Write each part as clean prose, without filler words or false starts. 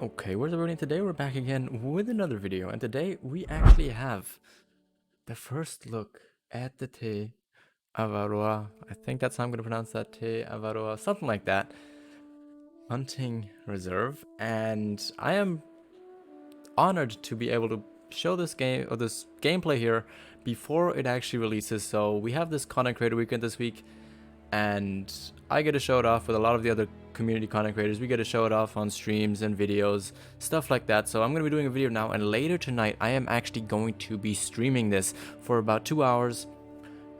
Okay, where's everybody? Today we're back again with another video, and today we actually have the first look at the Te Awaroa. I think that's how I'm gonna pronounce that, Te Awaroa, something like that. Hunting Reserve, and I am honored to be able to show this game or this gameplay here before it actually releases. So we have this content creator weekend this week, and I get to show it off with a lot of the other community content creators. We get to show it off on streams and videos, stuff like that. So I'm going to be doing a video now, and later tonight I am actually going to be streaming this for about 2 hours,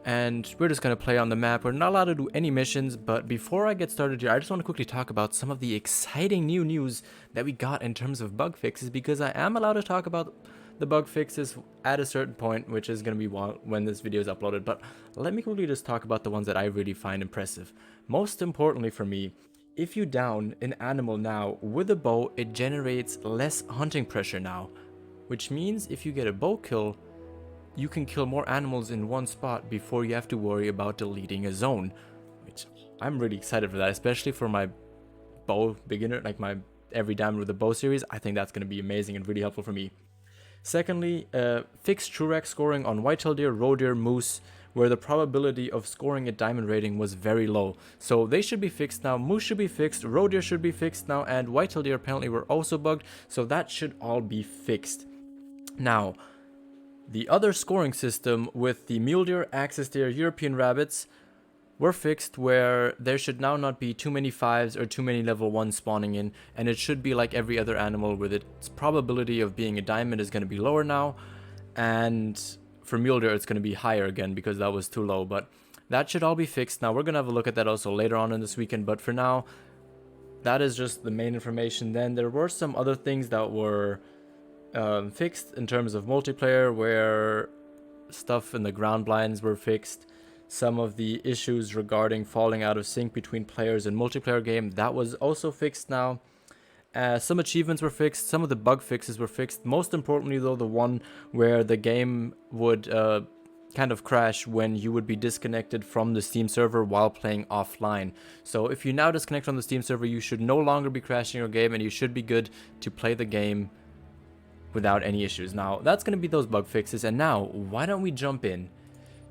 and we're just going to play on the map. We're not allowed to do any missions, but before I get started here, I just want to quickly talk about some of the exciting new news that we got in terms of bug fixes, because I am allowed to talk about the bug fixes at a certain point, which is going to be when this video is uploaded. But let me quickly just talk about the ones that I really find impressive. Most importantly for me, if you down an animal now with a bow, it generates less hunting pressure now, which means if you get a bow kill, you can kill more animals in one spot before you have to worry about deleting a zone, which I'm really excited for that, especially for my bow beginner, like my every diamond with the bow series. I think that's going to be amazing and really helpful for me. Secondly, fixed true rack scoring on whitetail deer, roe deer, moose, where the probability of scoring a diamond rating was very low. So they should be fixed now, moose should be fixed, roe deer should be fixed now, and whitetail deer apparently were also bugged, so that should all be fixed. Now, the other scoring system with the mule deer, axis deer, European rabbits were fixed, where there should now not be too many 5s or too many level 1 spawning in, and it should be like every other animal with its probability of being a diamond is going to be lower now, and for mule deer it's going to be higher again because that was too low. But that should all be fixed. Now we're going to have a look at that also later on in this weekend, but for now that is just the main information. Then there were some other things that were fixed in terms of multiplayer, where stuff in the ground blinds were fixed. Some of the issues regarding falling out of sync between players in multiplayer game, that was also fixed now. Some achievements were fixed, some of the bug fixes were fixed. Most importantly though, the one where the game would kind of crash when you would be disconnected from the Steam server while playing offline. So if you now disconnect from the Steam server, you should no longer be crashing your game, and you should be good to play the game without any issues. Now, that's going to be those bug fixes, and now, why don't we jump in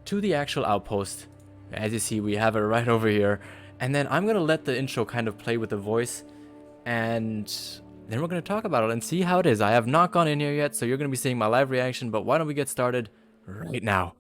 to the actual outpost. As you see, we have it right over here, and then I'm going to let the intro kind of play with the voice, and then we're going to talk about it and see how it is. I have not gone in here yet, so you're going to be seeing my live reaction, but why don't we get started right now?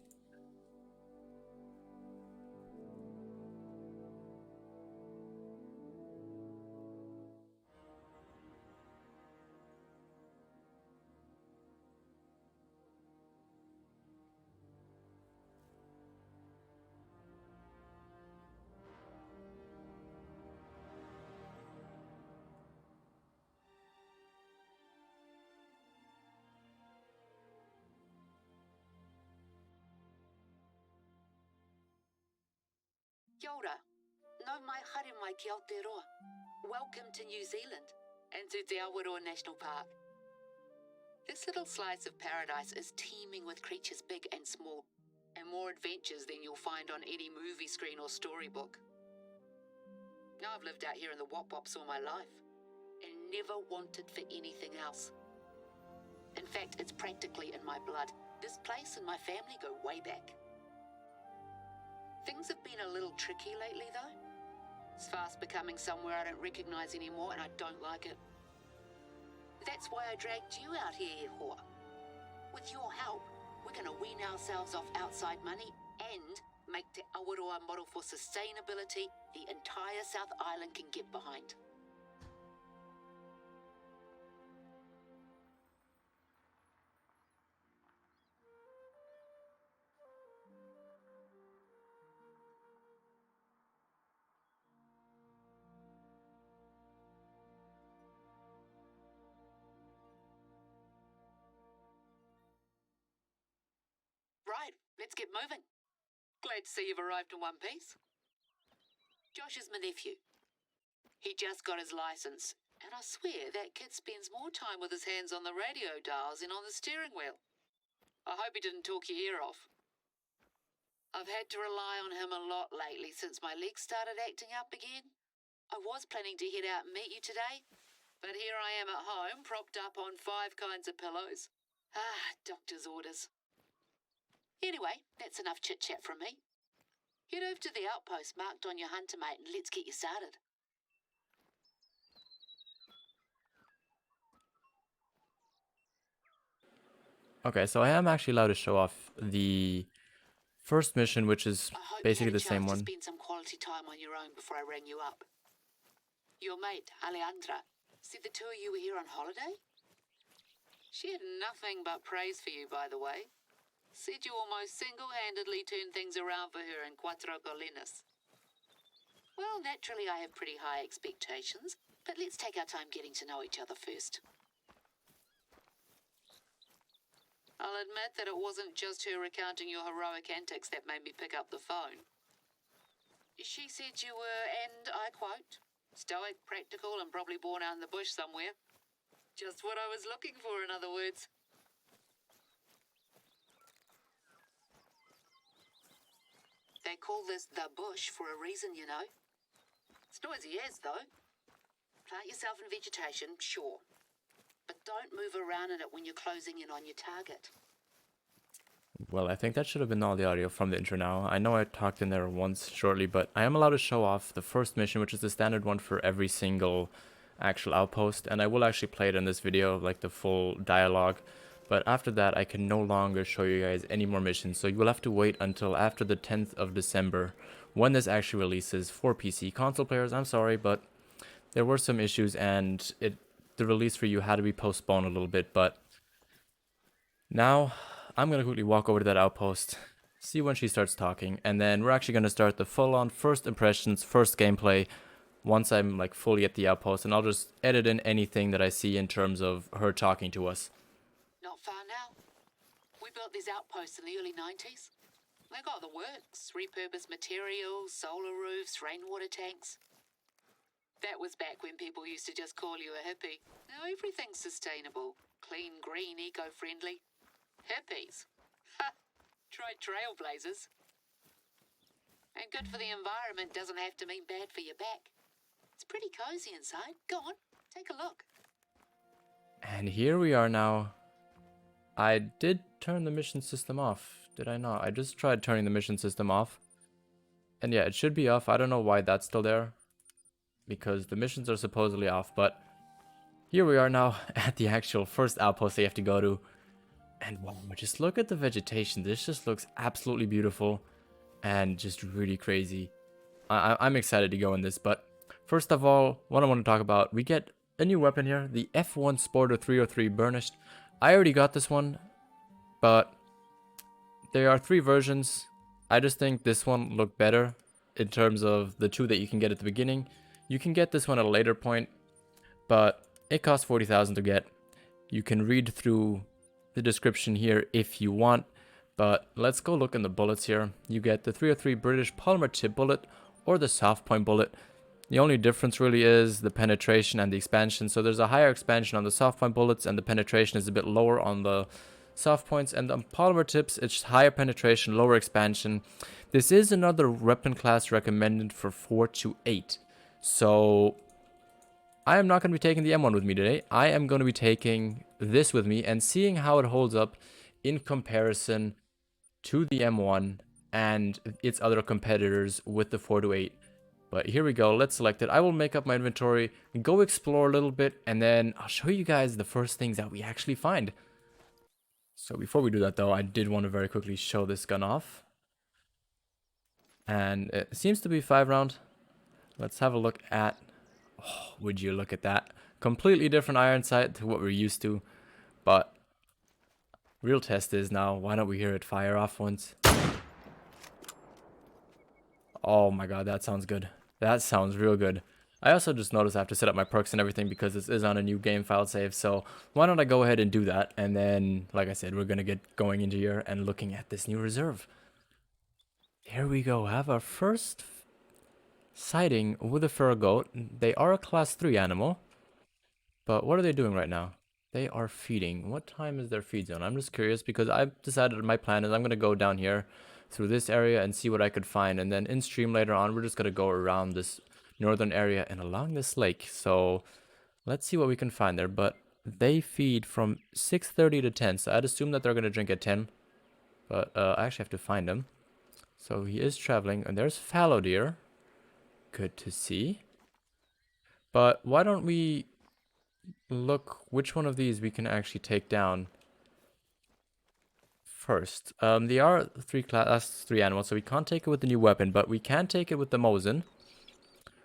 Kia ora. No mai haere mai ki Aotearoa. Welcome to New Zealand and to Te Awaroa National Park. This little slice of paradise is teeming with creatures big and small, and more adventures than you'll find on any movie screen or storybook. Now, I've lived out here in the Wop Wops all my life and never wanted for anything else. In fact, it's practically in my blood. This place and my family go way back. Things have been a little tricky lately, though. It's fast becoming somewhere I don't recognise anymore, and I don't like it. That's why I dragged you out here, Hoa. With your help, we're going to wean ourselves off outside money and make Te Awaroa a model for sustainability the entire South Island can get behind. Right, let's get moving. Glad to see you've arrived in one piece. Josh is my nephew. He just got his license, and I swear that kid spends more time with his hands on the radio dials than on the steering wheel. I hope he didn't talk your ear off. I've had to rely on him a lot lately since my legs started acting up again. I was planning to head out and meet you today, But here I am at home, propped up on 5 kinds of pillows. Doctor's orders. Anyway, that's enough chit-chat from me. Head over to the outpost marked on your hunter mate and let's get you started. Okay, so I am actually allowed to show off the first mission, which is I hope basically you had the a same chance to one. spend some quality time on your own before I rang you up. Your mate, Alejandra, said the two of you were here on holiday? She had nothing but praise for you, by the way. Said you almost single-handedly turned things around for her in Cuatro Colinas. Well, naturally I have pretty high expectations, but let's take our time getting to know each other first. I'll admit that it wasn't just her recounting your heroic antics that made me pick up the phone. She said you were, and I quote, stoic, practical, and probably born out in the bush somewhere. Just what I was looking for, in other words. They call this the bush for a reason, you know. It's noisy as, though. Plant yourself in vegetation, sure. But don't move around in it when you're closing in on your target. Well, I think that should have been all the audio from the intro now. I know I talked in there once shortly, but I am allowed to show off the first mission, which is the standard one for every single actual outpost. And I will actually play it in this video, like the full dialogue. But after that, I can no longer show you guys any more missions. So you will have to wait until after the 10th of December when this actually releases for PC. Console players, I'm sorry, but there were some issues and the release for you had to be postponed a little bit. But now I'm going to quickly walk over to that outpost, see when she starts talking, and then we're actually going to start the full-on first impressions, first gameplay once I'm like fully at the outpost, and I'll just edit in anything that I see in terms of her talking to us. Not far now. We built these outposts in the early 90s. They got the works, repurposed materials, solar roofs, rainwater tanks. That was back when people used to just call you a hippie. Now everything's sustainable, clean, green, eco-friendly. Hippies? Ha! Try trailblazers. And good for the environment doesn't have to mean bad for your back. It's pretty cozy inside. Go on, take a look. And here we are now. I did turn the mission system off, did I not? I just tried turning the mission system off. And yeah, it should be off. I don't know why that's still there, because the missions are supposedly off, but here we are now at the actual first outpost they have to go to. And wow, just look at the vegetation. This just looks absolutely beautiful and just really crazy. I'm excited to go in this, but first of all, what I want to talk about, we get a new weapon here, the F1 Sporter 303 Burnished. I already got this one, but there are 3 versions. I just think this one looked better in terms of the 2 that you can get at the beginning. You can get this one at a later point, but it costs 40,000 to get. You can read through the description here if you want, but let's go look in the bullets here. You get the 303 British polymer tip bullet or the soft point bullet. The only difference really is the penetration and the expansion. So there's a higher expansion on the soft point bullets and the penetration is a bit lower on the soft points, and on polymer tips it's higher penetration, lower expansion. This is another weapon class recommended for 4 to 8. So I am not going to be taking the M1 with me today. I am going to be taking this with me and seeing how it holds up in comparison to the M1 and its other competitors with the 4 to 8. But here we go, let's select it. I will make up my inventory, go explore a little bit, and then I'll show you guys the first things that we actually find. So before we do that though, I did want to very quickly show this gun off. And it seems to be 5 round. Let's have a look at, oh, would you look at that. Completely different iron sight to what we're used to. But real test is now, why don't we hear it fire off once? Oh my god, that sounds good. That sounds real good. I also just noticed I have to set up my perks and everything because this is on a new game file save. So why don't I go ahead and do that? And then, like I said, we're going to get going into here and looking at this new reserve. Here we go. Have our first sighting with a fur goat. They are a class 3 animal. But what are they doing right now? They are feeding. What time is their feed zone? I'm just curious because I've decided my plan is I'm going to go down here through this area and see what I could find. And then in stream later on, we're just going to go around this northern area and along this lake. So Let's see what we can find there. But they feed from 6:30 to 10. So I'd assume that they're going to drink at 10. But I actually have to find him. So he is traveling. And there's fallow deer. Good to see. But why don't we look which one of these we can actually take down first. They are three animals, so we can't take it with the new weapon, but we can take it with the Mosin,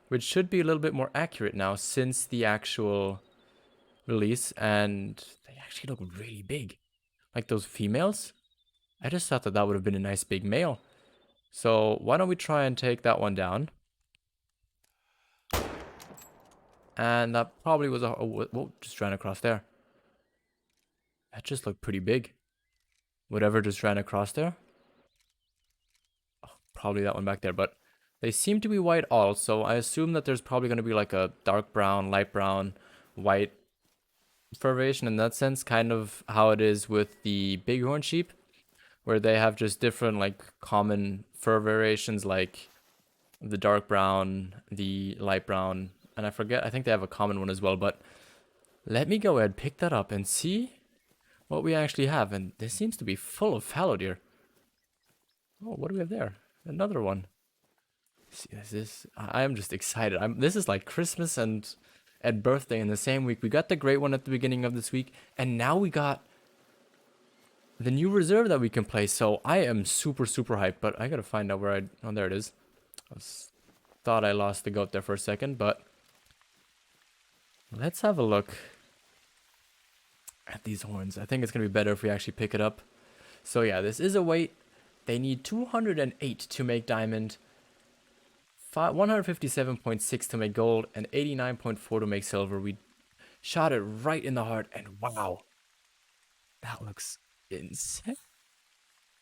which should be a little bit more accurate now since the actual release, and they actually look really big. Like those females. I just thought that that would have been a nice big male. So why don't we try and take that one down? And that probably was whoa, just ran across there. That just looked pretty big. Whatever just ran across there. Oh, probably that one back there, but they seem to be white all, so I assume that there's probably going to be like a dark brown, light brown, white fur variation in that sense, kind of how it is with the bighorn sheep, where they have just different like common fur variations like the dark brown, the light brown, and I think they have a common one as well, but let me go ahead, pick that up and see what we actually have. And this seems to be full of fallow deer. Oh, what do we have there? Another one. See, I am just excited. This is like Christmas and birthday in the same week. We got the great one at the beginning of this week, and now we got the new reserve that we can play. So I am super hyped, but I gotta find out where oh, there it is. Thought I lost the goat there for a second, but let's have a look at these horns. I think it's gonna be better if we actually pick it up. So yeah, this is a weight. They need 208 to make diamond, 157.6 to make gold, and 89.4 to make silver. We shot it right in the heart, and wow, that looks insane.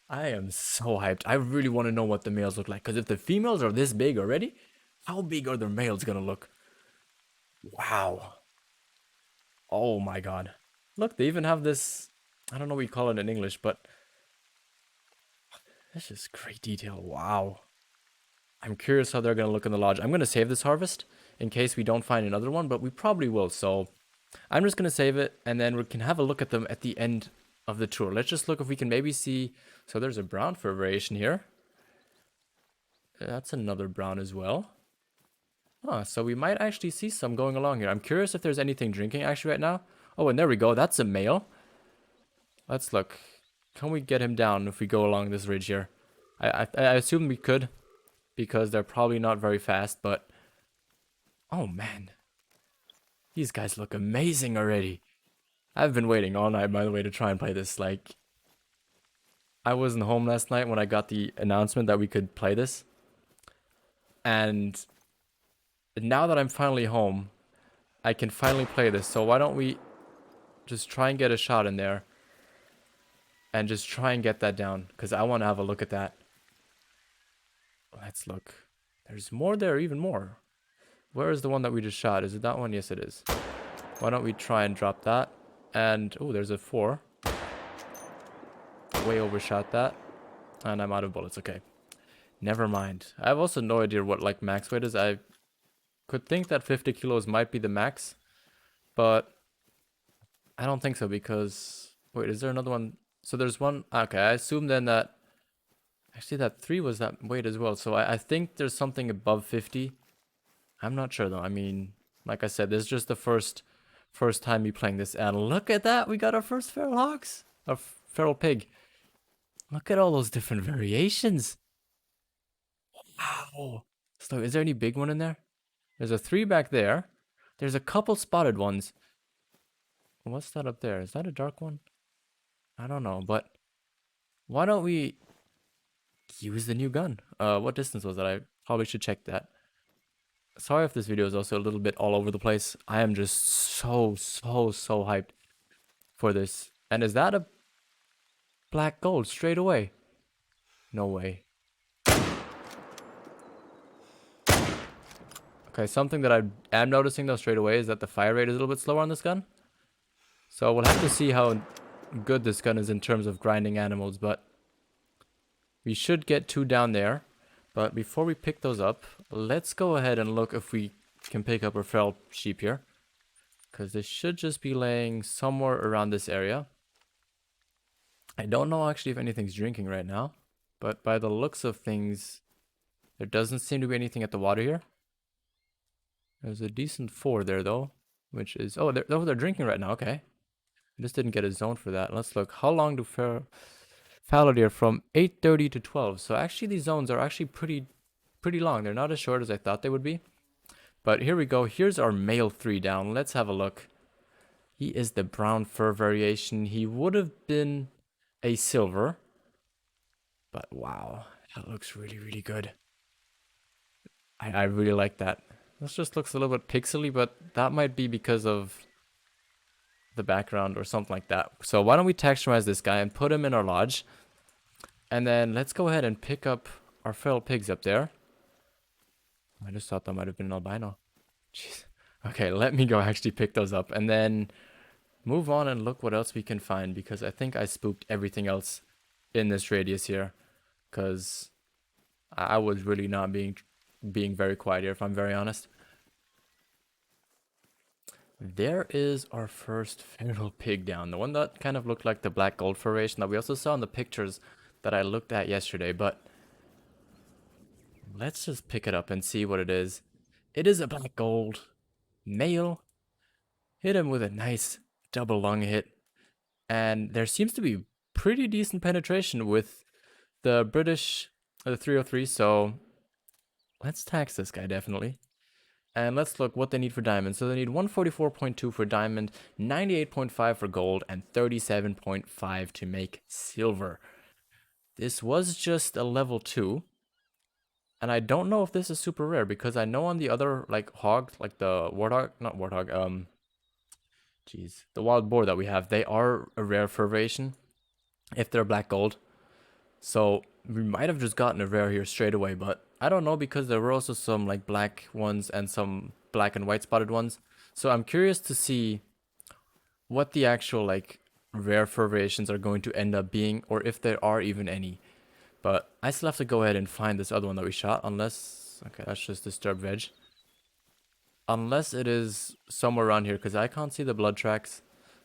I am so hyped. I really want to know what the males look like, because if the females are this big already, how big are the males gonna look? Wow. Oh my god. Look, they even have this, I don't know what you call it in English, but this is great detail. Wow. I'm curious how they're going to look in the lodge. I'm going to save this harvest in case we don't find another one, but we probably will. So I'm just going to save it, and then we can have a look at them at the end of the tour. Let's just look if we can maybe see. So there's a brown fur variation here. That's another brown as well. So we might actually see some going along here. I'm curious if there's anything drinking actually right now. Oh, and there we go. That's a male. Let's look. Can we get him down if we go along this ridge here? I assume we could, because they're probably not very fast, but oh man, these guys look amazing already. I've been waiting all night, by the way, to try and play this. Like, I wasn't home last night when I got the announcement that we could play this, and now that I'm finally home, I can finally play this. So why don't we just try and get a shot in there and just try and get that down, because I want to have a look at that. Let's look. There's more there, even more. Where is the one that we just shot? Is it that one? Yes, it is. Why don't we try and drop that? And, oh, there's a 4. Way overshot that. And I'm out of bullets. Okay. Never mind. I have also no idea what, like, max weight is. I could think that 50 kilos might be the max. But I don't think so, because... Wait, is there another one? So there's one... Okay, I assume then that... Actually, that 3 was that weight as well. So I think there's something above 50. I'm not sure, though. I mean, like I said, this is just the first time me playing this. And look at that. We got our first feral hogs. A feral pig. Look at all those different variations. Wow. So is there any big one in there? There's a 3 back there. There's a couple spotted ones. What's that up there? Is that a dark one? I don't know, but why don't we use the new gun? What distance was that? I probably should check that. Sorry if this video is also a little bit all over the place. I am just so hyped for this. And is that a black gold straight away? No way. Okay, something that I am noticing though straight away is that the fire rate is a little bit slower on this gun. So we'll have to see how good this gun is in terms of grinding animals, but we should get 2 down there. But before we pick those up, let's go ahead and look if we can pick up a feral sheep here. because they should just be laying somewhere around this area. I don't know actually if anything's drinking right now, but by the looks of things, there doesn't seem to be anything at the water here. There's a decent 4 there though, which is, oh, they're drinking right now. Okay, I just didn't get a zone for that. Let's look. How long do fallow deer? From 8:30 to 12. So actually, these zones are actually pretty long. They're not as short as I thought they would be. But here we go. Here's our male 3 down. Let's have a look. He is the brown fur variation. He would have been a silver. But wow, that looks really, really good. I really like that. This just looks a little bit pixely, but that might be because of the background or something like that. So why don't we texturize this guy and put him in our lodge. And then let's go ahead and pick up our feral pigs up there. I just thought that might have been an albino. Jeez. Okay, let me go actually pick those up and then move on and look what else we can find, because I think I spooked everything else in this radius here, because I was really not being very quiet here, if I'm very honest. There is our first feral pig down, the one that kind of looked like the black gold variation that we also saw in the pictures that I looked at yesterday, but let's just pick it up and see what it is. It is a black gold male. Hit him with a nice double lung hit, and there seems to be pretty decent penetration with the British, the 303, so let's tax this guy definitely. And let's look what they need for diamond. So they need 144.2 for diamond, 98.5 for gold, and 37.5 to make silver. This was just a level 2. And I don't know if this is super rare, because I know on the other, like, hog, like the warthog, not warthog, jeez, the wild boar that we have, they are a rare fur variation if they're black gold. So we might have just gotten a rare here straight away, but I don't know, because there were also some like black ones and some black and white spotted ones. So I'm curious to see what the actual like rare fur variations are going to end up being, or if there are even any. But I still have to go ahead and find this other one that we shot, unless, okay, that's just disturbed veg. Unless it is somewhere around here, because I can't see the blood tracks.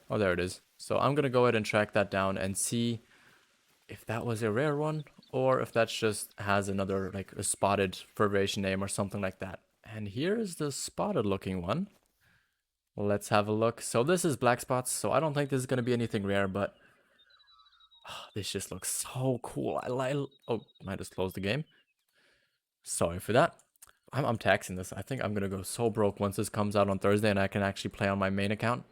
Oh, there it is. So I'm going to go ahead and track that down and see if that was a rare one, or if that just has another, like, a spotted fur variation name or something like that. And here is the spotted looking one. Let's have a look. So this is black spots, so I don't think this is going to be anything rare, but this just looks so cool. Oh, I just closed the game. Sorry for that. I'm taxing this. I think I'm going to go so broke once this comes out on Thursday and I can actually play on my main account.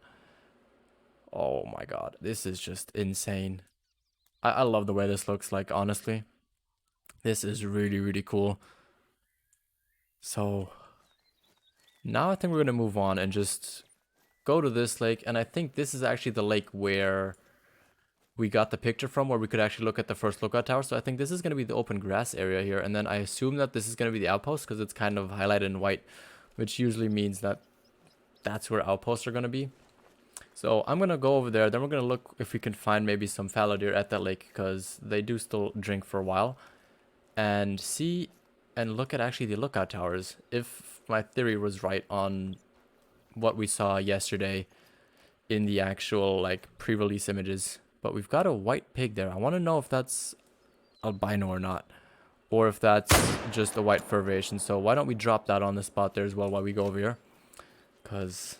Oh my god, this is just insane. I love the way this looks like, honestly. This is really, really cool. So now I think we're going to move on and just go to this lake. And I think this is actually the lake where we got the picture from, where we could actually look at the first lookout tower. So I think this is going to be the open grass area here. And then I assume that this is going to be the outpost, because it's kind of highlighted in white, which usually means that that's where outposts are going to be. So I'm going to go over there. Then we're going to look if we can find maybe some fallow deer at that lake, because they do still drink for a while. And see and look at actually the lookout towers, if my theory was right on what we saw yesterday in the actual like pre-release images. But we've got a white pig there. I want to know if that's albino or not, or if that's just a white fur variation. So why don't we drop that on the spot there as well while we go over here, because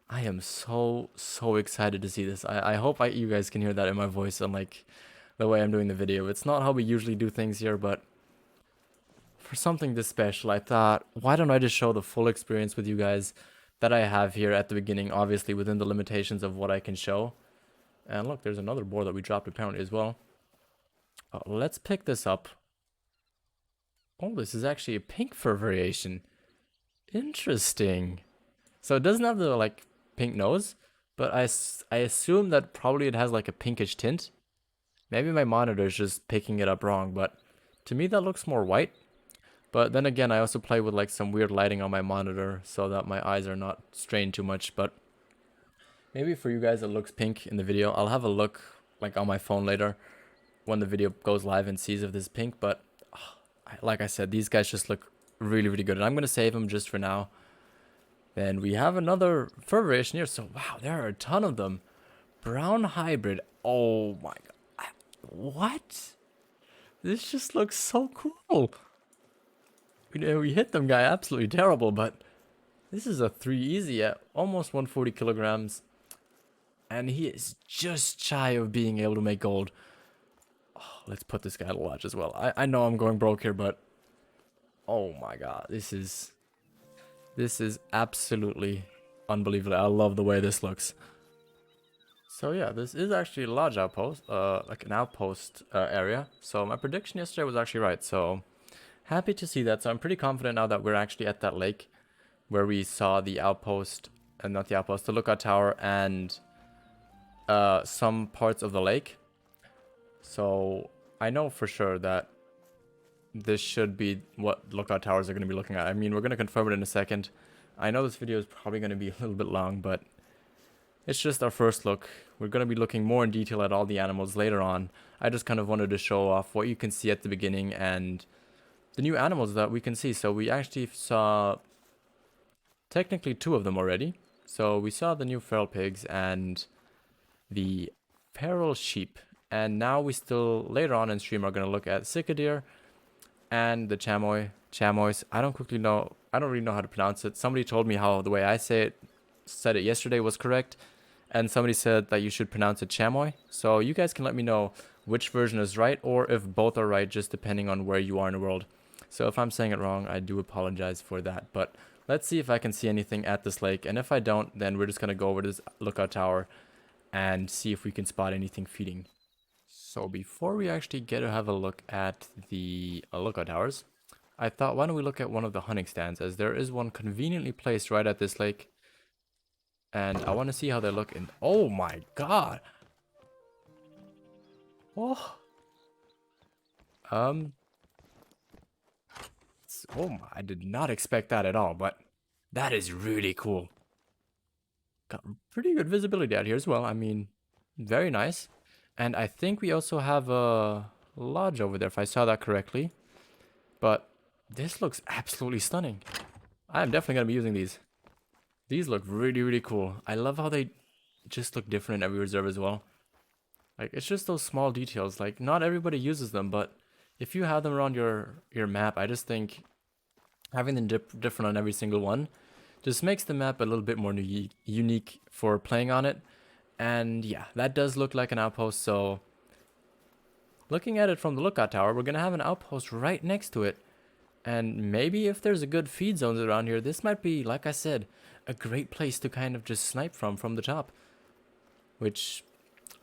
I am so excited to see this. I hope you guys can hear that in my voice and like the way I'm doing the video. It's not how we usually do things here, but for something this special, I thought, why don't I just show the full experience with you guys that I have here at the beginning, obviously within the limitations of what I can show. And look, there's another boar that we dropped apparently as well. Let's pick this up. Oh, this is actually a pink fur variation. Interesting. So it doesn't have the like pink nose, but I assume that probably it has like a pinkish tint. Maybe my monitor is just picking it up wrong, but to me that looks more white. But then again, I also play with like some weird lighting on my monitor so that my eyes are not strained too much. But maybe for you guys it looks pink in the video. I'll have a look like on my phone later when the video goes live and sees if this is pink. But like I said, these guys just look really, really good. And I'm going to save them just for now. Then we have another fur variation here. So wow, there are a ton of them. Brown hybrid. Oh my god. What? This just looks so cool. We hit them guy absolutely terrible, but this is a 3 easy at almost 140 kilograms. And he is just shy of being able to make gold. Oh, let's put this guy to watch as well. I know I'm going broke here, but oh my god, this is absolutely unbelievable. I love the way this looks. So yeah, this is actually a large outpost, like an outpost area. So my prediction yesterday was actually right. So happy to see that. So I'm pretty confident now that we're actually at that lake where we saw the outpost, and not the outpost, the lookout tower, and some parts of the lake. So I know for sure that this should be what lookout towers are going to be looking at. I mean, we're going to confirm it in a second. I know this video is probably going to be a little bit long, but it's just our first look. We're going to be looking more in detail at all the animals later on. I just kind of wanted to show off what you can see at the beginning and the new animals that we can see. So we actually saw technically 2 of them already. So we saw the new feral pigs and the feral sheep. And now we still, later on in stream, are going to look at cicadeer and the chamois. I don't really know how to pronounce it. Somebody told me how the way I said it yesterday was correct. And somebody said that you should pronounce it chamois. So you guys can let me know which version is right or if both are right, just depending on where you are in the world. So if I'm saying it wrong, I do apologize for that. But let's see if I can see anything at this lake. And if I don't, then we're just going to go over to this lookout tower and see if we can spot anything feeding. So before we actually get to have a look at the lookout towers, I thought, why don't we look at one of the hunting stands, as there is one conveniently placed right at this lake. And I want to see how they look in... Oh my god! Oh! Oh my, I did not expect that at all, but that is really cool. Got pretty good visibility out here as well. I mean, very nice. And I think we also have a lodge over there, if I saw that correctly. But this looks absolutely stunning. I'm definitely going to be using these. These look really, really cool. I love how they just look different in every reserve as well. Like, it's just those small details. Like, not everybody uses them, but if you have them around your map, I just think having them different on every single one just makes the map a little bit more unique for playing on it. And yeah, that does look like an outpost. So looking at it from the lookout tower, we're going to have an outpost right next to it. And maybe if there's a good feed zones around here, this might be, like I said, a great place to kind of just snipe from the top. Which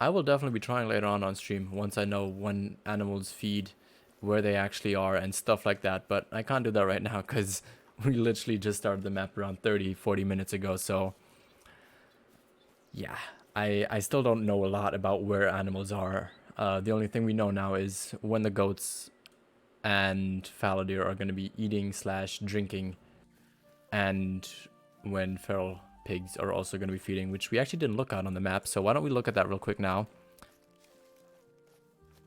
I will definitely be trying later on stream once I know when animals feed, where they actually are, and stuff like that. But I can't do that right now because we literally just started the map around 30-40 minutes ago. So yeah, I still don't know a lot about where animals are. The only thing we know now is when the goats and fallow deer are going to be eating / drinking, and when feral pigs are also going to be feeding, which we actually didn't look at on the map. So why don't we look at that real quick now?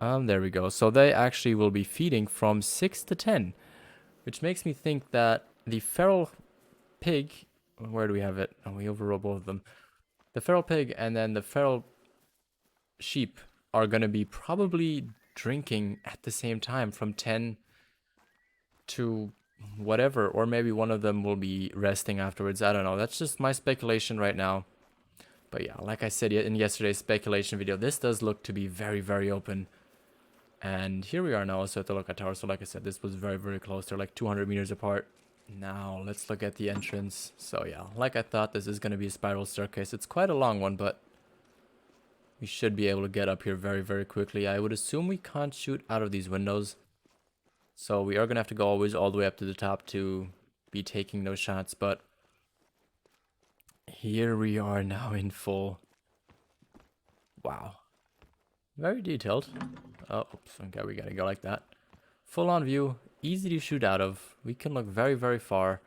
There we go. So they actually will be feeding from 6 to 10, which makes me think that the feral pig, where do we have it? Oh, we overrode both of them. The feral pig and then the feral sheep are going to be probably drinking at the same time from 10 to whatever, or maybe one of them will be resting afterwards. I don't know. That's just my speculation right now. But yeah, like I said in yesterday's speculation video, this does look to be very, very open. And here we are now also at the lookout tower. So like I said, this was very, very close. They're like 200 meters apart. Now let's look at the entrance. So yeah, like I thought, this is going to be a spiral staircase. It's quite a long one, but we should be able to get up here very, very quickly. I would assume we can't shoot out of these windows. So we are going to have to go always all the way up to the top to be taking those shots. But here we are now in full. Wow. Very detailed. Oh, oops, okay, we gotta go like that. Full on view, easy to shoot out of. We can look very, very far.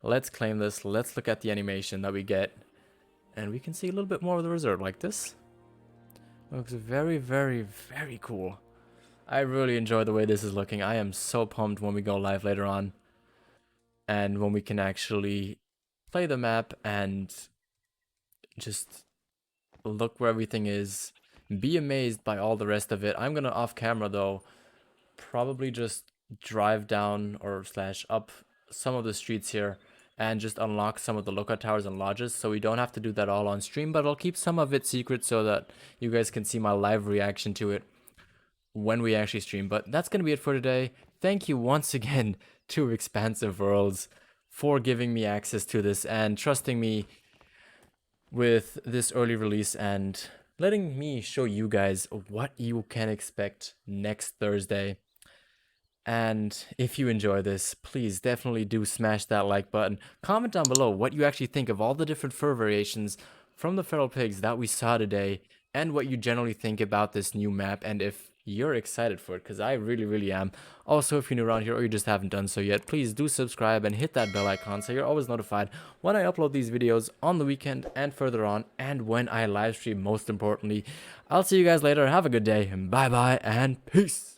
Let's claim this. Let's look at the animation that we get. And we can see a little bit more of the reserve like this. Looks very, very, very cool. I really enjoy the way this is looking. I am so pumped when we go live later on. And when we can actually play the map and just look where everything is. Be amazed by all the rest of it. I'm gonna off camera though, probably just drive down or slash up some of the streets here and just unlock some of the lookout towers and lodges, so we don't have to do that all on stream, but I'll keep some of it secret so that you guys can see my live reaction to it when we actually stream. But that's gonna be it for today. Thank you once again to Expansive Worlds for giving me access to this and trusting me with this early release and letting me show you guys what you can expect next Thursday. And if you enjoy this, please definitely do smash that like button. Comment down below what you actually think of all the different fur variations from the feral pigs that we saw today, and what you generally think about this new map, and if you're excited for it, because I really am. Also, if you're new around here or you just haven't done so yet, please do subscribe and hit that bell icon so you're always notified when I upload these videos on the weekend and further on, and when I live stream, most importantly. I'll see you guys later. Have a good day, and bye bye and peace.